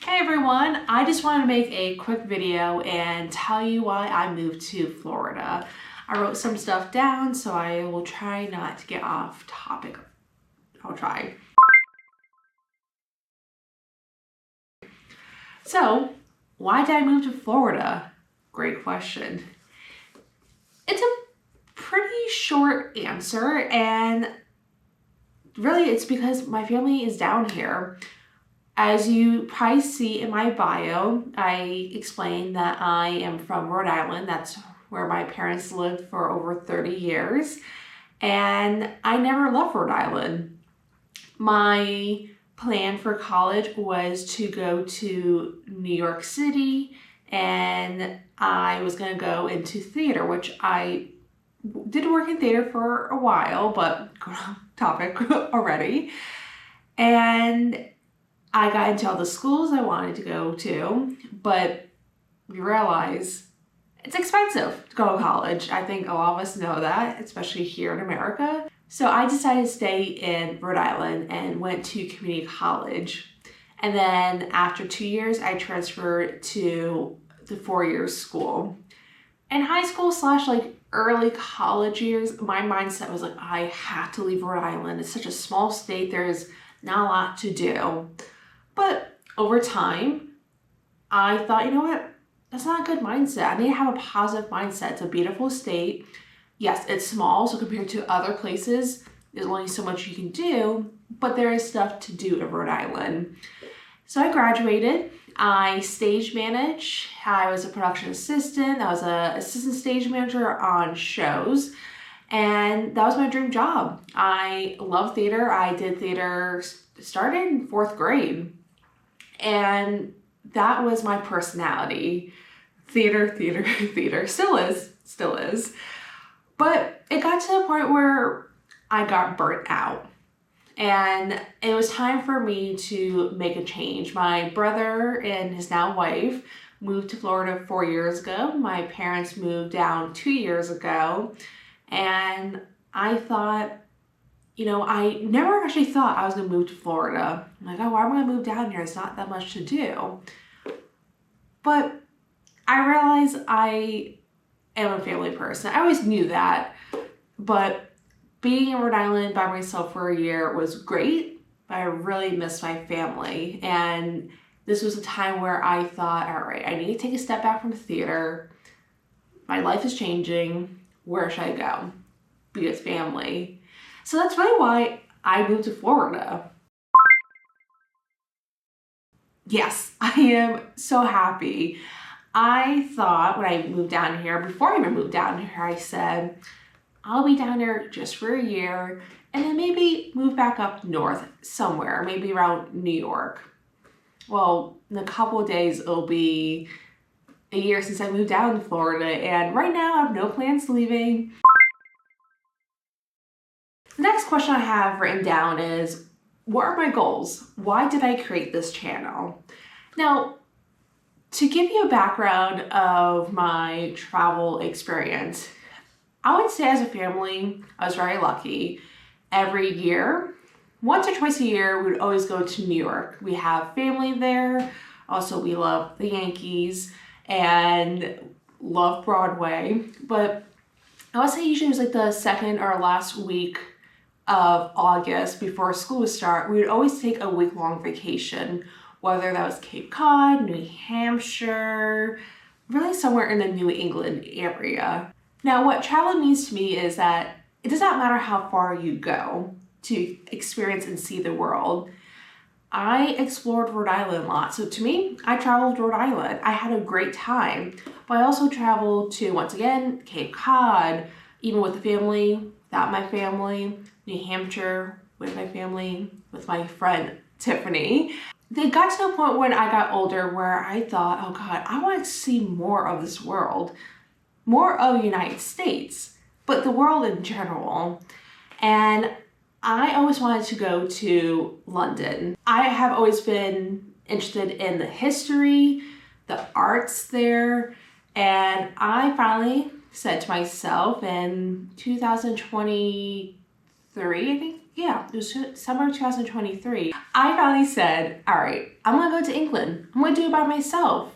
Hey everyone, I just wanted to make a quick video and tell you why I moved to Florida. I wrote some stuff down, so I will try not to get off topic. I'll try. So, why did I move to Florida? Great question. It's a pretty short answer, and really it's because my family is down here. As you probably see in my bio, I explained that I am from Rhode Island. That's where my parents lived for over 30 years. And I never left Rhode Island. My plan for college was to go to New York City, and I was going to go into theater, which I did work in theater for a while, but topic already. And I got into all the schools I wanted to go to, but we realize it's expensive to go to college. I think a lot of us know that, especially here in America. So I decided to stay in Rhode Island and went to community college. And then after 2 years, I transferred to the 4-year school. In high school / like early college years, my mindset was like, I have to leave Rhode Island. It's such a small state. There's not a lot to do. But over time, I thought, you know what? That's not a good mindset. I need to have a positive mindset. It's a beautiful state. Yes, it's small, so compared to other places, there's only so much you can do, but there is stuff to do in Rhode Island. So I graduated. I stage managed. I was a production assistant. I was an assistant stage manager on shows. And that was my dream job. I love theater. I did theater, started in 4th grade. And that was my personality. Theater, theater, theater. Still is. But it got to the point where I got burnt out. And it was time for me to make a change. My brother and his now wife moved to Florida 4 years ago. My parents moved down 2 years ago. And I thought, I never actually thought I was going to move to Florida. I'm like, oh, why am I going to move down here? It's not that much to do. But I realized I am a family person. I always knew that. But being in Rhode Island by myself for a year was great, but I really missed my family. And this was a time where I thought, all right, I need to take a step back from theater. My life is changing. Where should I go? Be with family. So that's really why I moved to Florida. Yes, I am so happy. I thought when I moved down here, before I even moved down here, I said, I'll be down here just for a year and then maybe move back up north somewhere, maybe around New York. Well, in a couple of days, it'll be a year since I moved down to Florida, and right now I have no plans leaving. The next question I have written down is, what are my goals? Why did I create this channel? Now, to give you a background of my travel experience, I would say as a family, I was very lucky. Every year, once or twice a year, we would always go to New York. We have family there. Also, we love the Yankees and love Broadway. But I would say usually it was like the second or last week of August before school would start. We would always take a week-long vacation, whether that was Cape Cod, New Hampshire, really somewhere in the New England area. Now, what travel means to me is that it does not matter how far you go to experience and see the world. I explored Rhode Island a lot. So to me, I traveled Rhode Island. I had a great time. But I also traveled to, once again, Cape Cod, even with the family, without my family, New Hampshire, with my family, with my friend Tiffany. They got to a point when I got older where I thought, oh God, I want to see more of this world, more of the United States, but the world in general. And I always wanted to go to London. I have always been interested in the history, the arts there, and I finally said to myself in 2023, I think, yeah, it was summer 2023. I finally said, all right, I'm gonna go to England. I'm gonna do it by myself.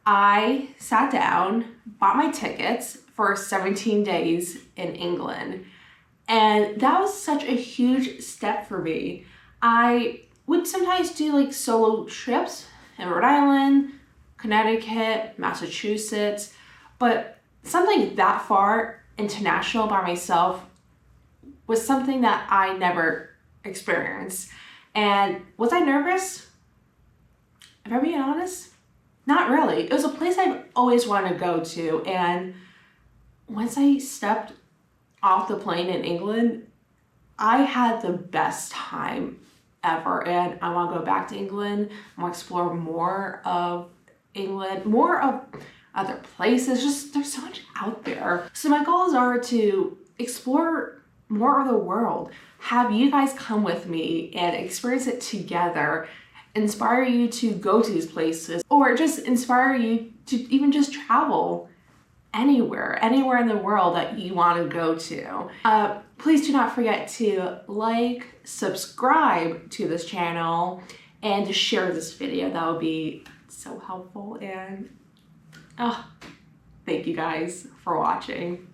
I sat down, bought my tickets for 17 days in England. And that was such a huge step for me. I would sometimes do like solo trips in Rhode Island, Connecticut, Massachusetts, but something that far international by myself was something that I never experienced. And was I nervous? If I'm being honest, not really. It was a place I've always wanted to go to, and once I stepped off the plane in England, I had the best time ever, and I want to go back to England. I want to explore more of England, more of other places. Just there's so much out there. So my goals are to explore more of the world, have you guys come with me and experience it together, inspire you to go to these places, or just inspire you to even just travel anywhere in the world that you want to go to. Please do not forget to like, subscribe to this channel, and to share this video. That would be so helpful. And thank you guys for watching.